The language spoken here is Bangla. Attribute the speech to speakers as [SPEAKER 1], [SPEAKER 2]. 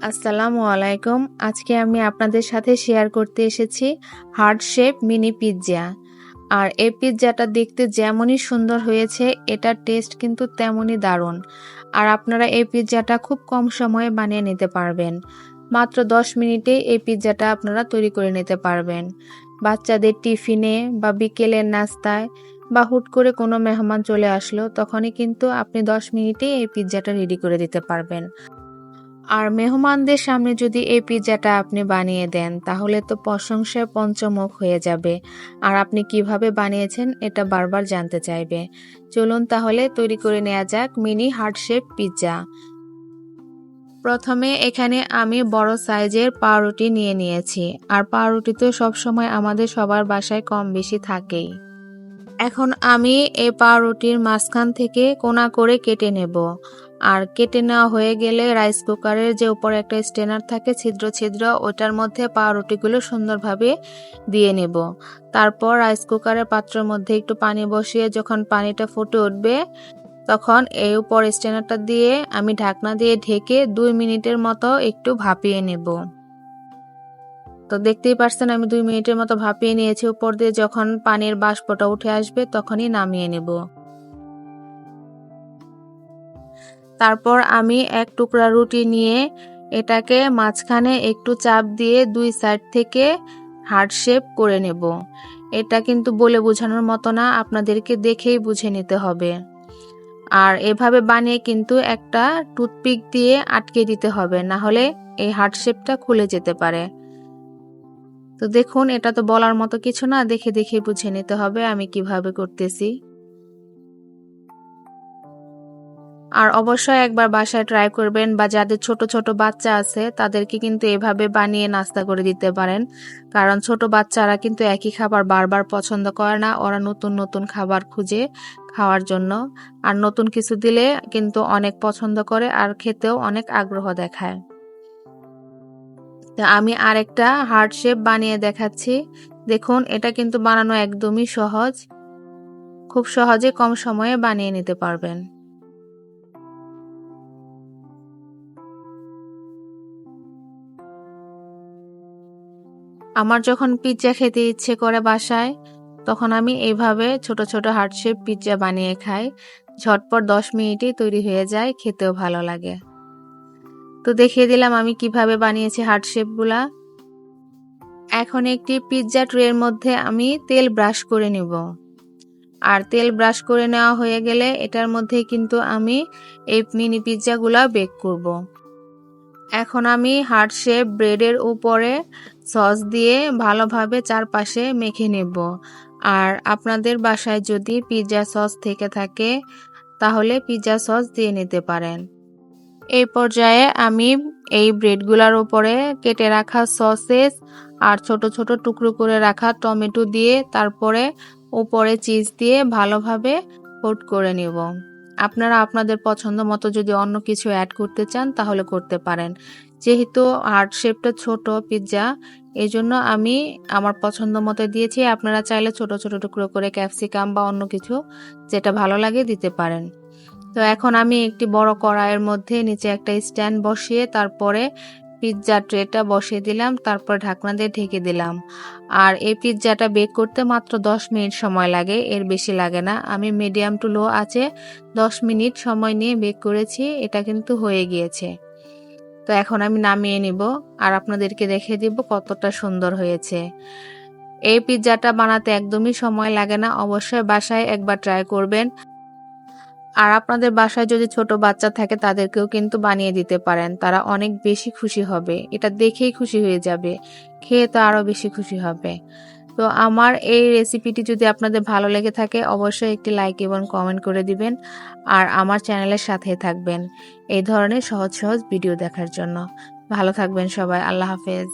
[SPEAKER 1] আসসালামু আলাইকুম। আজকে আমি আপনাদের সাথে শেয়ার করতে এসেছি হার্ট শেপ মিনি পিৎজা। আর এই পিৎজাটা দেখতে যেমনই সুন্দর হয়েছে, এটার টেস্ট কিন্তু তেমনই দারুণ। আর আপনারা এই পিৎজাটা খুব কম সময়ে বানিয়ে নিতে পারবেন। মাত্র 10 মিনিটে এই পিৎজাটা আপনারা তৈরি করে নিতে পারবেন। বাচ্চাদের টিফিনে বা বিকেলের নাস্তায় বা হুট করে কোনো মেহমান চলে আসলো, তখনই কিন্তু আপনি 10 মিনিটেই এই পিৎজাটা রেডি করে দিতে পারবেন। আর মেহমানদের সামনে যদি এই পিৎজাটা আপনি বানিয়ে দেন, তাহলে তো প্রশংসায় পঞ্চমুখ হয়ে যাবে। আর আপনি কিভাবে বানিয়েছেন এটা বারবার জানতে চাইবে। চলুন তাহলে তৈরি করে নেওয়া যাক মিনি হার্ট শেপ পিৎজা। প্রথমে এখানে আমি বড় সাইজের পাউরুটি নিয়ে নিয়েছি। আর পাউরুটি তো সবসময় আমাদের সবার বাসায় কম বেশি থাকেই। এখন আমি এই পাউরুটির মাঝখান থেকে কোনা করে কেটে নেব। আর কেটে নেওয়া হয়ে গেলে রাইস কুকারের যে উপরে একটা স্ট্যান্ড থাকে ছিদ্র ছিদ্র, ওটার মধ্যে পাউরুটিগুলো সুন্দরভাবে দিয়ে নেব। তারপর রাইস কুকারের পাত্রের মধ্যে একটু পানি বসিয়ে যখন পানিটা ফুটে উঠবে, তখন এই উপর স্ট্যান্ডটা দিয়ে আমি ঢাকনা দিয়ে ঢেকে 2 মিনিটের মতো একটু ভাপিয়ে নেব। তো দেখতেই পারছেন আমি 2 মিনিটের মতো ভাপিয়ে নিয়েছি। উপর দিয়ে যখন পানির বাষ্পটা উঠে আসবে তখনই নামিয়ে নেব। তারপর আমি এক টুকরা রুটি নিয়ে এটাকে মাঝখানে একটু চাপ দিয়ে 2 সাইড থেকে হার্ট শেপ করে নেব। এটা কিন্তু বলে বোঝানোর মতো না, আপনাদেরকে দেখেই বুঝে নিতে হবে। আর এভাবে বানিয়ে কিন্তু একটা টুথপিক দিয়ে আটকে দিতে হবে, না হলে এই হার্ট শেপটা খুলে যেতে পারে। তো দেখুন, এটা তো বলার মতো কিছু না, দেখে দেখে বুঝে নিতে হবে আমি কিভাবে করতেছি। আর অবশ্যই একবার বাসায় ট্রাই করবেন, বা যাদের ছোট ছোট বাচ্চা আছে তাদেরকে কিন্তু এভাবে বানিয়ে নাস্তা করে দিতে পারেন। কারণ ছোট বাচ্চারা কিন্তু একই খাবার বারবার পছন্দ করে না, ওরা নতুন নতুন খাবার খুঁজে খাওয়ার জন্য। আর নতুন কিছু দিলে কিন্তু অনেক পছন্দ করে আর খেতেও অনেক আগ্রহ দেখায়। আমি আরেকটা হার্ট শেপ বানিয়ে দেখাচ্ছি। দেখুন, এটা কিন্তু বানানো একদমই সহজ, খুব সহজে কম সময়ে বানিয়ে নিতে পারবেন। আমার যখন পিৎজা খেতে ইচ্ছে করে বাসায়, তখন আমি এইভাবে ছোট ছোট হার্ট শেপ পিৎজা বানিয়ে খাই। ঝটপট 10 মিনিটেই তৈরি হয়ে যায়, খেতেও ভালো লাগে। তো দেখিয়ে দিলাম আমি কিভাবে বানিয়েছি হার্ট শেপগুলা। এখন একটি পিৎজা ট্রের মধ্যে আমি তেল ব্রাশ করে নেব। আর তেল ব্রাশ করে নেওয়া হয়ে গেলে এটার মধ্যে কিন্তু আমি এই মিনি পিৎজাগুলা বেক করব। এখন আমি হার্ট শেপ ব্রেডের উপরে সস দিয়ে ভালোভাবে চারপাশে মেখে নেব। আর আপনাদের বাসায় যদি পিৎজা সস থেকে থাকে, তাহলে পিৎজা সস দিয়ে নিতে পারেন। এই পর্যায়ে আমি এই ব্রেডগুলোর উপরে কেটে রাখা সসেস আর ছোট ছোট টুকরো করে রাখা টমেটো দিয়ে তারপরে উপরে চিজ দিয়ে ভালোভাবে কোট করে নেব। আপনারা আপনাদের পছন্দ মতো যদি অন্য কিছু অ্যাড করতে চান তাহলে করতে পারেন। যেহেতু হার্ট শেপটা ছোট পিৎজা, এই জন্য আমি আমার পছন্দ মতো দিয়েছি। আপনারা চাইলে ছোট ছোট টুকরো করে ক্যাপসিকাম বা অন্য কিছু যেটা ভালো লাগে দিতে পারেন। তো এখন আমি একটি বড় কড়াইয়ের মধ্যে নিচে একটা স্ট্যান্ড বসিয়ে তারপরে পিৎজা ট্রেটা বসিয়ে দিলাম, তারপর ঢাকনা দিয়ে ঢেকে দিলাম। আর এই পিৎজাটা বেক করতে মাত্র 10 মিনিট সময় লাগে, এর বেশি লাগে না। আমি মিডিয়াম টু লো আছে 10 মিনিট সময় নিয়ে বেক করেছি, এটা কিন্তু হয়ে গিয়েছে। তো এখন আমি নামিয়ে নিব আর আপনাদেরকে দেখিয়ে দিব কতটা সুন্দর হয়েছে। এই পিৎজাটা বানাতে একদমই সময় লাগে না, অবশ্যই বাসায় একবার ট্রাই করবেন। আর আপনাদের বাসায় যদি ছোট বাচ্চা থাকে তাদেরকেও কিন্তু বানিয়ে দিতে পারেন, তারা অনেক বেশি খুশি হবে, এটা দেখেই খুশি হয়ে যাবে, খেয়ে তো আরো বেশি খুশি হবে। তো আমার এই রেসিপিটি যদি আপনাদের ভালো লেগে থাকে অবশ্যই একটি লাইক এবং কমেন্ট করে দিবেন। আর আমার চ্যানেলের সাথে থাকবেন এই ধরনের সহজ সহজ ভিডিও দেখার জন্য। ভালো থাকবেন সবাই, আল্লাহ হাফেজ।